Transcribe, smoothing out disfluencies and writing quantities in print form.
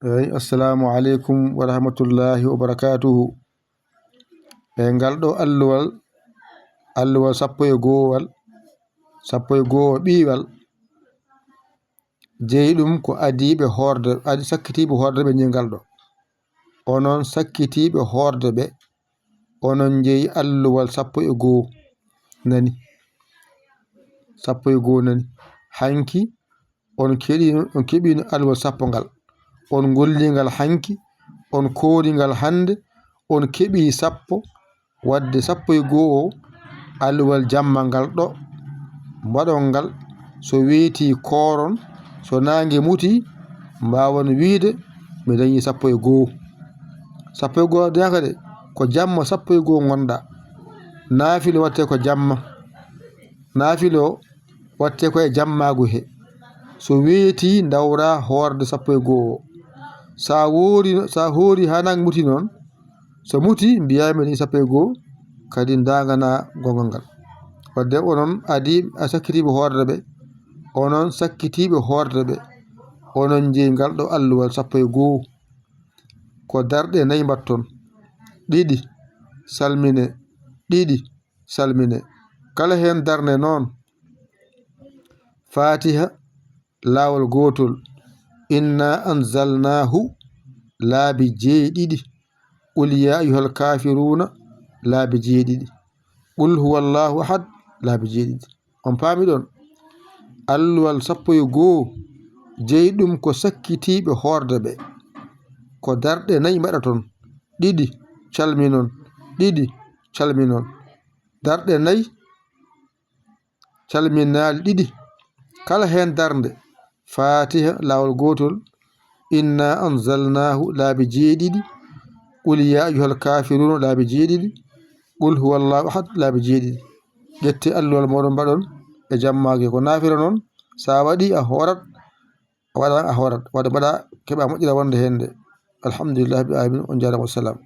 Assalamu alaikum wa rahmatullahi wa barakatuhu. Ngalɗo alluwal sappo e goo ɓiiwal jeyi ɗum ko adiɓe horde sakkitiɓe horde ɓe jeyi ngalɗo onon sakkitiɓe horde ɓe onon jeyi alluwal sappo e goo nani hanki on keɓino alluwal sappo ngal on gollingal hanki on koringal hande on keɓi sappo wadde sappo e goo alluwal jamma ngal ɗo mbaɗon ngal so weeti koron so nange muti mbawon wiide mi dañi sappo e goo de ko jamma sappo e goo gonɗa naafilo watte ko jamma naafilo watte ko e jammagu he so weeti dawra horde sappo e goo sa hoori ha nange muti noon so muti mbiyami dañi sappo e goo kadi dagana gongal ngal wadde onon sakkitiɓe horde ɓe onon sakkitiɓe horde ɓe onon jeyi ngal ɗo alluwal sappo e goo ko darɗe 4 mbatton ɗiɗi salmine kala hen darne noon fatiha lawol gotol inna anzalnahu laabi jeeɗiɗi qul ya ayyuhal kafiruna laabi jeeɗiɗi qul huwallahu ahad laabi jeeɗiɗi on paami ɗon alluwal sappo e goo jeyi ɗum ko sakkitiɓe horde ɓe ko darɗe 4 mbaɗaton ɗiɗi calminon darɗe 4 calminali ɗiɗi kala hen darde fatiha lawol gotol inna anzalnahu laabi jeeɗiɗi qul ya ayyuhal kafiruna laabi jeeɗiɗi qul huwallahu ahad laabi jeeɗiɗi ƴetti alluwal moɗon mbaɗon e jammage ko naafira noon sa waɗi a horat waɗa a horat waɗa mbaɗa keɓa moƴƴira wonde hende alhamdulillah bi alamin on jarama wassalam.